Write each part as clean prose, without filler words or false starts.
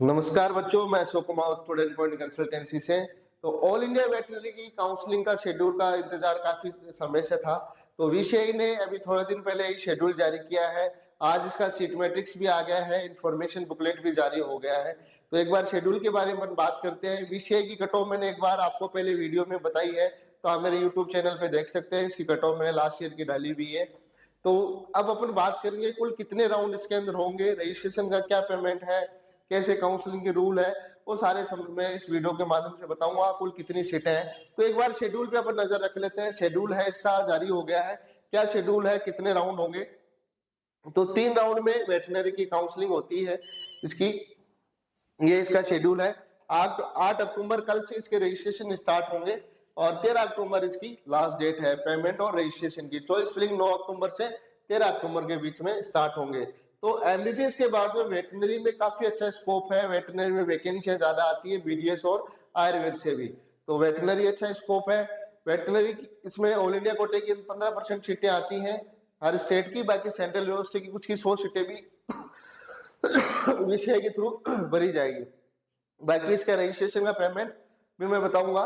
नमस्कार बच्चों, मैं Ashok Kumar student point consultancy से। तो ऑल इंडिया वेटरनरी की काउंसलिंग का शेड्यूल का इंतजार काफी समय से था। तो विषय ने अभी थोड़े दिन पहले ही शेड्यूल जारी किया है। आज इसका सीट मैट्रिक्स भी आ गया है, इंफॉर्मेशन बुकलेट भी जारी हो गया है। तो एक बार शेड्यूल के बारे में बात करते हैं। विषय की कट ऑफ मैंने एक बार आपको पहले वीडियो में बताई है, तो आप मेरे यूट्यूब चैनल पे देख सकते हैं। इसकी कट ऑफ मैंने लास्ट ईयर की डाली हुई है। तो अब अपन बात करेंगे कुल कितने राउंड इसके अंदर होंगे, रजिस्ट्रेशन का क्या पेमेंट है, कैसे काउंसलिंग के रूल है, वो सारे मैं इस वीडियो के माध्यम से बताऊंगा। कुल कितनी सीटें हैं, तो एक बार शेड्यूल पे अपन नजर रख लेते हैं। शेड्यूल है इसका जारी हो गया है। क्या शेड्यूल है, कितने राउंड होंगे? तो 3 राउंड में वेटनरी की काउंसलिंग होती है इसकी। ये इसका शेड्यूल है। 8 अक्टूबर कल से इसके रजिस्ट्रेशन स्टार्ट होंगे और 13 अक्टूबर इसकी लास्ट डेट है पेमेंट और रजिस्ट्रेशन की। चॉइस फिलिंग 9 अक्टूबर से 13 अक्टूबर के बीच में स्टार्ट होंगे। तो एमबीबीएस के बाद में वेटनरी में काफी अच्छा स्कोप है। वेटनरी में वैकेंसियां ज्यादा आती है बीडीएस और आयुर्वेद से भी। तो वेटनरी अच्छा स्कोप है। वेटनरी इसमें ऑल इंडिया कोटे की 15% सीटें आती हैं हर स्टेट की। बाकी सेंट्रल यूनिवर्सिटी की कुछ की 100 सीटें भी विषय के थ्रू भरी जाएगी। बाकी इसका रजिस्ट्रेशन का पेमेंट भी मैं बताऊंगा।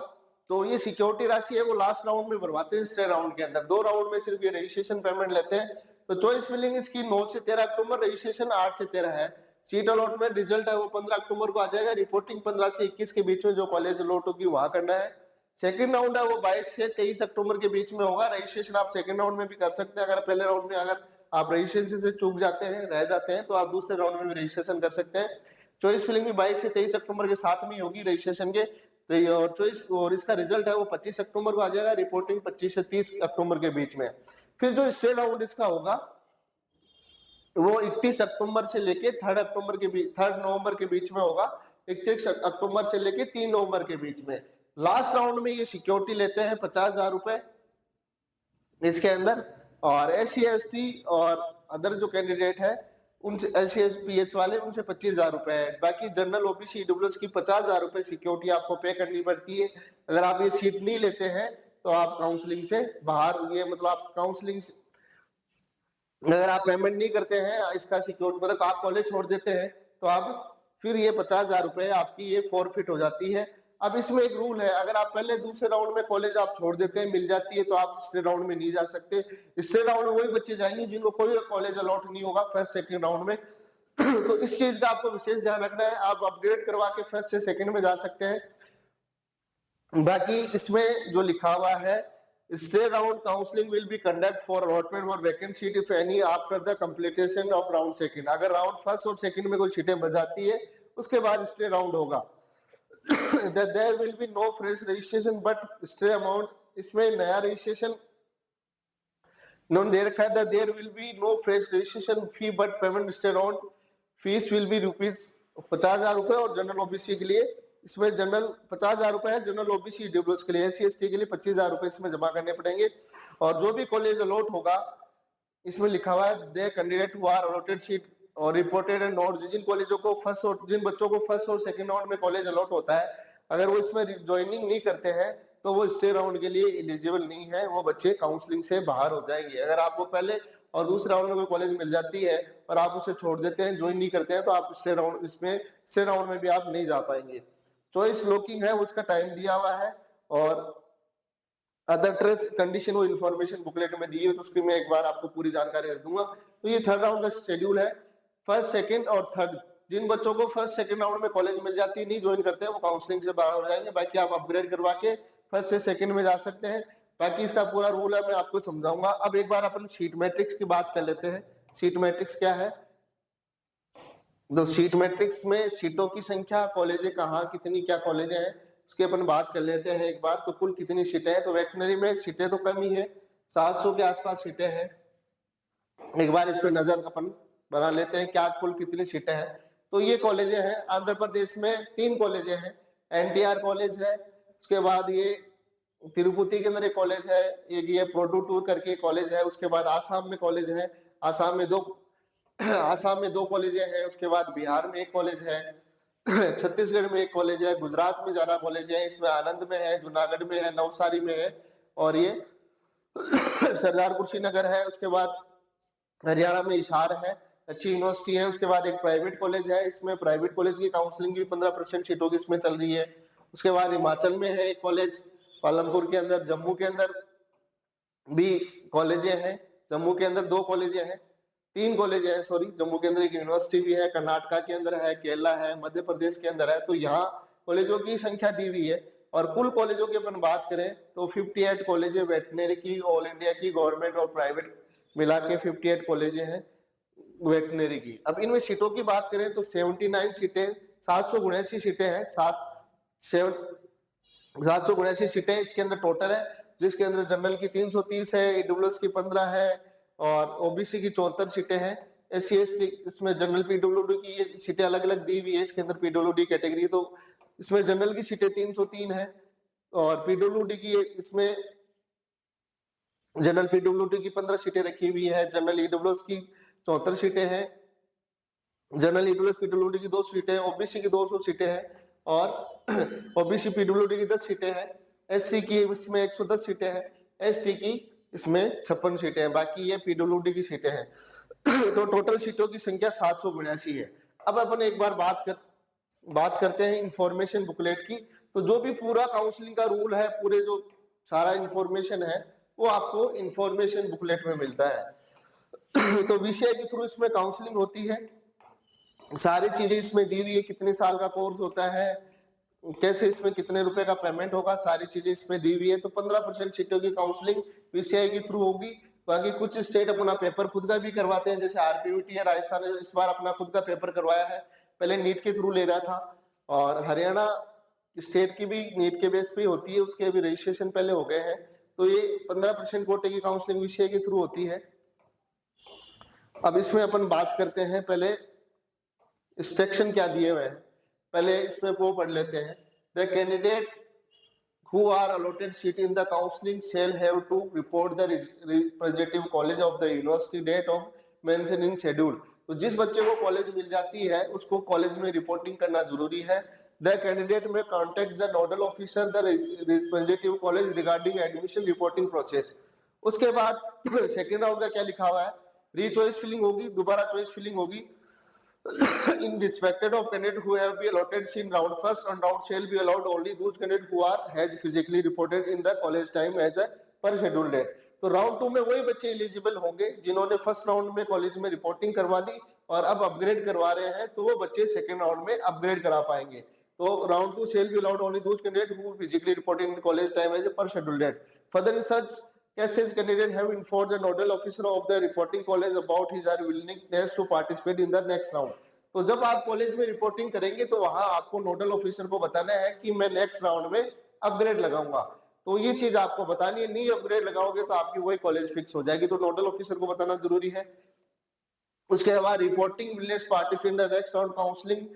तो ये सिक्योरिटी राशि है वो लास्ट राउंड में भरवाते हैं। इस राउंड के अंदर 2 राउंड में सिर्फ ये रजिस्ट्रेशन पेमेंट लेते हैं। तो चॉइस फिलिंग इसकी 9 से 13 अक्टूबर, रजिस्ट्रेशन 8 से 13 है। सीट अलॉटमेंट रिजल्ट है वो 15 अक्टूबर को आ जाएगा। रिपोर्टिंग 15 से 21 के बीच में जो कॉलेज अलॉट होगी वहां करना है। सेकंड राउंड है वो 22 से 23 अक्टूबर के बीच में होगा। रजिस्ट्रेशन आप सेकंड राउंड में भी कर सकते हैं। अगर पहले राउंड में अगर आप रजिस्ट्रेशन से चूक जाते हैं, रह जाते हैं, तो आप दूसरे राउंड में भी रजिस्ट्रेशन कर सकते हैं। चॉइस फिलिंग भी 22 से 23 अक्टूबर के साथ में होगी रजिस्ट्रेशन के। तो और चॉइस और इसका रिजल्ट है वो 25 अक्टूबर को आ जाएगा। रिपोर्टिंग 25 से 30 अक्टूबर के बीच में। फिर जो स्टेट राउंड इसका होगा वो 31 अक्टूबर से लेके 3 नवंबर के बीच में होगा। 31 अक्टूबर से लेके 3 नवंबर के बीच में। लास्ट राउंड में ये सिक्योरिटी लेते हैं 50,000 रुपए इसके अंदर। और SC ST और अदर जो कैंडिडेट है उनसे SC/PH वाले उनसे 25,000 रुपए है। बाकी जनरल OBC EWS की 50,000 रुपए सिक्योरिटी आपको पे करनी पड़ती है। अगर आप ये सीट नहीं लेते हैं तो आप काउंसलिंग से बाहर, ये मतलब आप काउंसलिंग अगर आप पेमेंट नहीं करते हैं इसका सिक्योरिटी, मतलब आप कॉलेज छोड़ देते हैं, तो आप फिर ये 50,000 रुपए आपकी ये फॉरफिट हो जाती है। अब इसमें एक रूल है, अगर आप पहले दूसरे राउंड में कॉलेज आप छोड़ देते हैं, मिल जाती है, तो आप तीसरे राउंड में नहीं जा सकते। इससे राउंड में वही बच्चे जाएंगे जिनको कोई कॉलेज अलॉट नहीं होगा फर्स्ट सेकंड राउंड में। तो इस चीज का आपको विशेष ध्यान रखना है। आप अपग्रेड करवा के फर्स्ट से सेकंड में जा सकते हैं। बाकी इसमें जो लिखा हुआ है, state round counselling will be conduct for allotment for vacant seat if any after the completion of round second. अगर राउंड फर्स्ट और सेकंड में कोई सीटें बच जाती है उसके बाद स्टेट राउंड होगा। There will be no fresh registration but stay amount, इसमें नया रजिस्ट्रेशन दे रखा है। There will be no fresh registration fee but payment stay round fees will be rupees 50,000 रुपए। और जनरल OBC के लिए इसमें जनरल 50,000 रुपए है, जनरल OBC EWS के लिए। SC/ST के लिए 25,000 रुपए इसमें जमा करने पड़ेंगे। और जो भी कॉलेज अलॉट होगा इसमें लिखा हुआ है they candidate who are allotted seat और रिपोर्टेड एंड नोट, जिन कॉलेजों को फर्स्ट और जिन बच्चों को फर्स्ट और सेकंड राउंड में कॉलेज अलॉट होता है, अगर वो इसमें ज्वाइनिंग नहीं करते हैं तो वो स्टे राउंड के लिए एलिजिबल नहीं है, वो बच्चे काउंसलिंग से बाहर हो जाएंगे। अगर आपको पहले और दूसरे राउंड में कोई कॉलेज मिल जाती है और आप उसे छोड़ देते हैं, ज्वाइन नहीं करते हैं, तो आप स्टे राउंड में भी आप नहीं जा पाएंगे। चॉइस लॉकिंग है उसका टाइम दिया हुआ है और अदर ट्रेस कंडीशन वो इन्फॉर्मेशन बुकलेट में दी है, तो उसकी मैं एक बार आपको पूरी जानकारी दे दूंगा। तो ये थर्ड राउंड का शेड्यूल है। फर्स्ट सेकंड और थर्ड, जिन बच्चों को फर्स्ट सेकंड राउंड में कॉलेज मिल जाती है, नहीं ज्वाइन करते हैं, वो काउंसलिंग से बाहर हो जाएंगे। बाकी आप अपग्रेड करवा के फर्स्ट से सेकंड में जा सकते हैं। बाकी इसका पूरा रूल है, मैं आपको समझाऊंगा। अब एक बार अपन सीट मैट्रिक्स की बात कर लेते हैं। सीट मैट्रिक्स क्या है? तो सीट मैट्रिक्स में सीटों की संख्या, कॉलेज कहाँ, कितनी क्या कॉलेज है, उसकी अपन बात कर लेते हैं एक बार। तो कुल कितनी सीटें हैं? तो वेटनरी में सीटें तो कम ही है, 700 के आसपास सीटें हैं। एक बार इस पर नजर अपन बना लेते हैं, क्या कुल कितनी सीटें हैं। तो ये कॉलेजें हैं। आंध्र प्रदेश में 3 कॉलेजें हैं। NTR कॉलेज है, उसके बाद ये तिरुपति के अंदर एक कॉलेज है, एक ये प्रोटूटूर करके कॉलेज है। उसके बाद आसाम में कॉलेज है, आसाम में 2 कॉलेजें हैं। उसके बाद बिहार में एक कॉलेज है, छत्तीसगढ़ में एक कॉलेज है, गुजरात में ज्यादा कॉलेज है। इसमें आनंद में है, जूनागढ़ में है, नवसारी में है, और ये सरदार कुशीनगर है। उसके बाद हरियाणा में हिसार है, अच्छी यूनिवर्सिटी है। उसके बाद एक प्राइवेट कॉलेज है, इसमें प्राइवेट कॉलेज की काउंसलिंग भी 15% सीटों की इसमें चल रही है। उसके बाद हिमाचल में है एक कॉलेज, पालमपुर के अंदर। जम्मू के अंदर भी कॉलेजें हैं, जम्मू के अंदर 2 कॉलेजें हैं, 3 कॉलेज हैं सॉरी। जम्मू के अंदर एक यूनिवर्सिटी भी है, कर्नाटका के अंदर है, केरला है, मध्य प्रदेश के अंदर है। तो यहाँ कॉलेजों की संख्या दी हुई है। और कुल कॉलेजों की अपन बात करें तो 58 कॉलेज वेटनरी की, ऑल इंडिया की, गवर्नमेंट और प्राइवेट मिला के 58 कॉलेजें हैं वेटनरी की। अब इनमें सीटों की बात करें तो 79 सीटें, 779 सीटें हैं, 779 सीटें इसके अंदर टोटल है, जिसके अंदर जनरल की 330 है, ईडब्ल्यूएस की 15 है और ओबीसी की 74 सीटें हैं। एससी एसटी इसमें जनरल पीडब्ल्यूडी की ये सीटें अलग अलग दी हुई है। इसके अंदर पीडब्ल्यूडी कैटेगरी, तो इसमें जनरल की सीटें 303 है और पीडब्ल्यूडी की इसमें जनरल पीडब्ल्यूडी की 15 सीटें रखी हुई है। जनरल ईडब्ल्यूएस की 74 सीटें हैं, जनरल ईडब्ल्यूएस पीडब्ल्यूडी की 2 सीटें, ओबीसी की 200 सीटें हैं और ओबीसी पीडब्ल्यूडी की 10 सीटें हैं। एससी की इसमें 110 सीटें हैं, एसटी की इसमें 56 सीटें हैं, बाकी ये पीडब्ल्यूडी की सीटें हैं। तो टोटल सीटों की संख्या 782 है। अब अपन एक बार बात करते हैं इंफॉर्मेशन बुकलेट की। तो जो भी पूरा काउंसलिंग का रूल है, पूरे जो सारा इंफॉर्मेशन है वो आपको इंफॉर्मेशन बुकलेट में मिलता है। तो विषय के थ्रू इसमें काउंसलिंग होती है, सारी चीजें इसमें दी हुई है, कितने साल का कोर्स होता है, कैसे इसमें कितने रुपए का पेमेंट होगा, सारी चीजें इसमें दी हुई है। तो 15% सीटों की काउंसलिंग विषय के थ्रू होगी। बाकी कुछ स्टेट अपना पेपर खुद का भी करवाते हैं, जैसे आरपीवीटी है, राजस्थान ने इस बार अपना खुद का पेपर करवाया है, पहले नीट के थ्रू ले रहा था। और हरियाणा स्टेट की भी नीट के बेस पे होती है, उसके भी रजिस्ट्रेशन पहले हो गए हैं। तो ये 15% कोटे की काउंसलिंग विषय के थ्रू होती है। अब इसमें अपन बात करते हैं, पहले इंस्ट्रक्शन क्या दिए हुए हैं, पहले इसमें वो पढ़ लेते हैं। The candidate who are allotted seat in the counseling shall have to report the representative college of the university date of mention in schedule। तो जिस बच्चे को कॉलेज मिल जाती है उसको कॉलेज में रिपोर्टिंग करना जरूरी है। द कैंडिडेट में contact the nodal officer the representative college regarding admission reporting process. उसके बाद सेकेंड राउंड का क्या लिखा हुआ है, री चॉइस फिलिंग होगी, दोबारा चॉइस फिलिंग होगी। In respect of candidate who have been allotted in round first and round shall be allowed only those candidate who are has physically reported in the college time as a per schedule date। तो round 2 में वही बच्चे eligible होंगे जिन्होंने first round में college में reporting करवा दी और अब अपग्रेड करवा रहे हैं, तो वो बच्चे सेकंड राउंड में अपग्रेड करा पाएंगे। तो round 2 shall be allowed only those candidate who physically reported in college time as a per schedule date। Further research cases candidate have informed the nodal officer of the reporting college about his or willingness to participate in the next round। तो जब आप college में reporting करेंगे तो वहां आपको nodal officer को बताना है कि मैं नेक्स्ट राउंड में अपग्रेड लगाऊंगा। तो ये चीज आपको बतानी है, नहीं अपग्रेड लगाओगे तो आपकी वही कॉलेज फिक्स हो जाएगी, तो नोडल ऑफिसर को बताना जरूरी है। उसके बाद reporting wellness participate in the next round counselling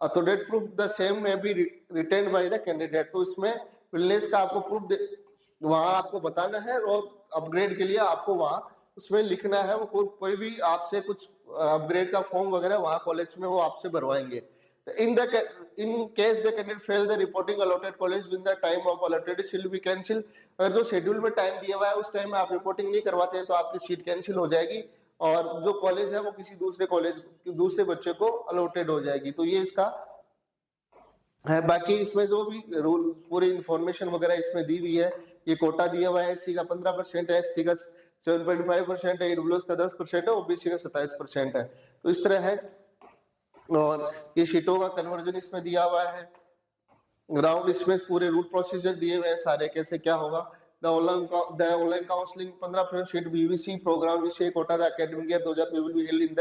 तो डेट प्रूफ द सेम में B retained by the candidate. तो इसमें विलनेस का आपको प्रूफ वहां आपको बताना है और अपग्रेड के लिए आपको वहां उसमें लिखना है। वो कोई भी आपसे कुछ अपग्रेड का फॉर्म वगैरह वहां कॉलेज में वो आपसे भरवाएंगे। In case the candidate fail the reporting allotted college with the time of allotted shall be cancel. अगर जो शेड्यूल में टाइम दिया हुआ है उस टाइम में आप रिपोर्टिंग नहीं करवाते हैं तो आपकी सीट कैंसिल हो जाएगी और जो कॉलेज है वो किसी दूसरे कॉलेज दूसरे बच्चे को अलॉटेड हो जाएगी। तो ये इसका है। बाकी इसमें जो भी रूल पूरी इंफॉर्मेशन वगैरह इसमें दी हुई है। ये कोटा दिया हुआ है, एससी का 15% है, एसटी का 7.5% है, ईडब्ल्यूएस का 10% है, ओबीसी का 27% है। तो इस तरह है। और ये सीटों का कन्वर्जन इसमें दिया हुआ है। राउंड इसमें पूरे रूल प्रोसीजर दिए हुए हैं सारे, कैसे क्या होगा। The online counselling 15% seat BBC programme विषय quota the academic year 2020 will be held in the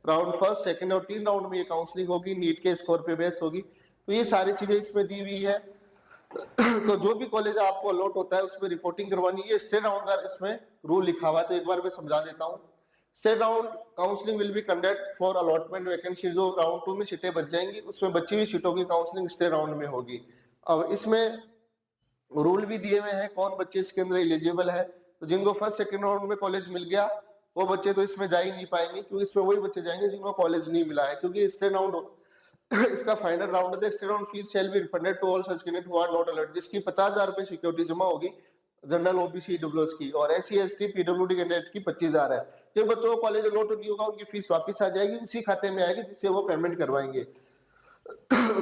round first, second और 3 राउंड में ये काउंसलिंग होगी, नीट के स्कोर पे बेस होगी। तो ये सारी चीजें इसमें दी हुई है। तो जो भी कॉलेज आपको अलॉट होता है उसमें रिपोर्टिंग करवानी है। स्टेट राउंड का इसमें रूल लिखा हुआ है, तो एक बार मैं समझा देता हूँ। State round counselling will be conduct for allotment vacancy. जो राउंड 2 में सीटें बच जाएंगी उसमें बची हुई सीटों की काउंसलिंग स्टेट राउंड में होगी। अब इसमें रूल भी दिए हुए हैं कौन बच्चे इसके अंदर एलिजिबल है। तो जिनको फर्स्ट सेकंड राउंड में कॉलेज मिल गया वो बच्चे तो इसमें जा ही नहीं पाएंगे, क्योंकि इसमें वही बच्चे जाएंगे जिनको कॉलेज नहीं मिला है, क्योंकि स्टेट राउंड इसका फाइनल राउंड है। State round fees shall be refunded to all such candidate who are not allotted, जिसकी 50,000 रुपए सिक्योरिटी जमा होगी जनरल ओबीसी ईडब्ल्यूएस की, और एससी एसटी पीडब्ल्यूडी कैंडिडेट की 25,000 है। जिन बच्चों को कॉलेज अलॉट नहीं होगा उनकी फीस वापस आ जाएगी, उसी खाते में आएगी जिससे वो पेमेंट करवाएंगे।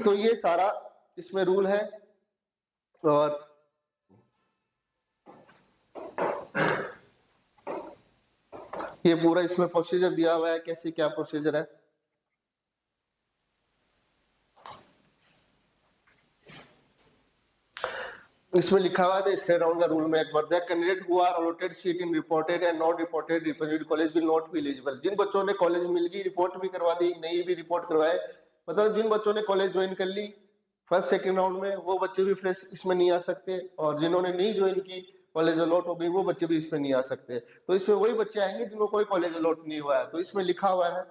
तो ये सारा इसमें रूल है। और ये पूरा इसमें प्रोसीजर दिया हुआ है, कैसे क्या प्रोसीजर है। इसमें लिखा हुआ है स्टेट राउंड का रूल में एक बार, the candidate who are allotted seat in reported and not reported represented college will not be eligible. जिन बच्चों ने कॉलेज मिल गई, रिपोर्ट भी करवा दी, नहीं भी रिपोर्ट करवाए, मतलब जिन बच्चों ने कॉलेज ज्वाइन कर ली फर्स्ट सेकंड राउंड में, वो बच्चे भी फ्रेश इसमें नहीं आ सकते, और जिन्होंने नहीं ज्वाइन की, कॉलेज अलॉट हो गई, वो बच्चे भी इसमें नहीं आ सकते। तो इसमें वही बच्चे आएंगे जिनको कोई कॉलेज अलॉट नहीं हुआ है। तो इसमें लिखा हुआ है,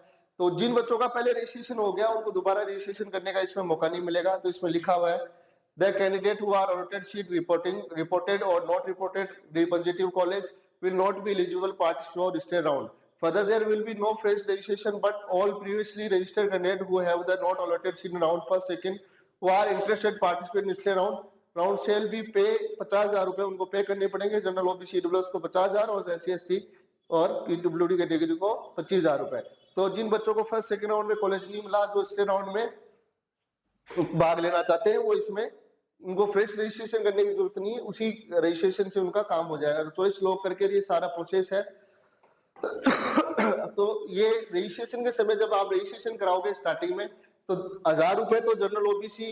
तो जिन बच्चों का पहले रजिस्ट्रेशन हो गया उनको दोबारा रजिस्ट्रेशन करने का इसमें मौका नहीं मिलेगा। तो इसमें लिखा हुआ है, the candidate who are allotted seat reported or not reported representative college will not be eligible participate for state round. Further, there will be no fresh registration, but all previously registered candidates who have the not allotted seat in round first, second, who are interested participate in state round shall be pay 50,000 रुपए उनको पे करने पड़ेंगे। General OBC EWS को 50,000 और SC ST और PWD category को 25,000 रुपए। तो जिन बच्चों को फर्स्ट सेकंड राउंड में कॉलेज नहीं मिला, जो स्टेट राउंड में भाग लेना चाहते हैं, वो इसमें उनको फ्रेश रजिस्ट्रेशन करने की जरूरत नहीं है, उसी रजिस्ट्रेशन से उनका काम हो जाएगा। चॉइस लॉक करके ये सारा प्रोसेस है। तो ये रजिस्ट्रेशन के समय जब आप रजिस्ट्रेशन कराओगे स्टार्टिंग में, तो 1,000 रुपए तो जनरल ओबीसी,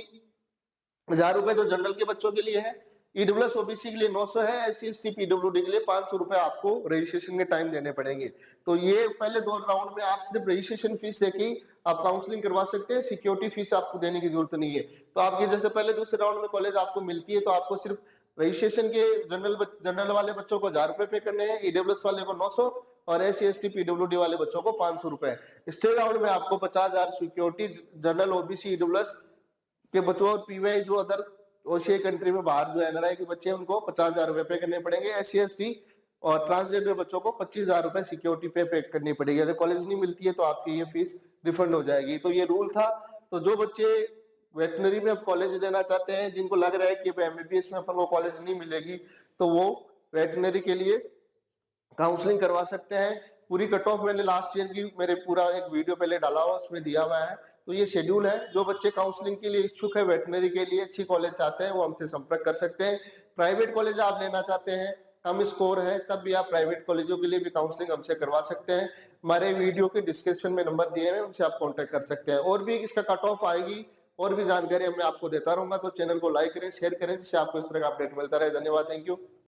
1,000 रुपए तो जनरल के बच्चों के लिए है, ईडब्ल्यूएस ओबीसी के लिए 900 है, एससी एसटी पीडब्ल्यूडी के लिए 500 रुपए आपको रजिस्ट्रेशन के टाइम देने पड़ेंगे। तो ये पहले 2 राउंड में आप सिर्फ रजिस्ट्रेशन फीस देके आप काउंसलिंग करवा सकते हैं, सिक्योरिटी फीस आपको देने की जरूरत नहीं है। तो आपके जैसे पहले दूसरे राउंड में कॉलेज आपको मिलती है, तो आपको सिर्फ रजिस्ट्रेशन के जनरल वाले बच्चों को 1,000 रुपए पे करने हैं, ईडब्ल्यूएस वाले को 900 और एससी एसटी पीडब्ल्यूडी वाले बच्चों को 500 रुपए। स्टेट राउंड में आपको 50,000 सिक्योरिटी जनरल ओबीसी ईडब्ल्यूएस के बच्चों और पीवाई जो अदर ओशिया कंट्री में बाहर जो एनआरआई के बच्चे हैं उनको 50,000 रुपए पे करने पड़ेंगे। एससी एसटी और ट्रांसजेंडर बच्चों को 25,000 रुपए सिक्योरिटी पे करनी पड़ेगी। अगर कॉलेज नहीं मिलती है तो आपकी ये फीस रिफंड हो जाएगी। तो ये रूल था। तो जो बच्चे वेटनरी में अब कॉलेज लेना चाहते हैं, जिनको लग रहा है कि एमबीबीएस में अपन को कॉलेज नहीं मिलेगी, तो वो वेटनरी के लिए काउंसलिंग करवा सकते हैं। पूरी कट ऑफ मैंने लास्ट ईयर की मेरे पूरा एक वीडियो पहले डाला हुआ, उसमें दिया हुआ है। तो ये शेड्यूल है। जो बच्चे काउंसलिंग के लिए इच्छुक है, वेटनरी के लिए अच्छी कॉलेज चाहते हैं, वो हमसे संपर्क कर सकते हैं। प्राइवेट कॉलेज आप लेना चाहते हैं, कम स्कोर है, तब भी आप प्राइवेट कॉलेजों के लिए भी काउंसलिंग हमसे करवा सकते हैं। हमारे वीडियो के डिस्क्रिप्शन में नंबर दिए हैं, उनसे आप कांटेक्ट कर सकते हैं। और भी इसका कट ऑफ आएगी, और भी जानकारी मैं आपको देता रहूंगा। तो चैनल को लाइक करें, शेयर करें, जिससे आपको इस तरह का अपडेट मिलता रहे। धन्यवाद, थैंक यू।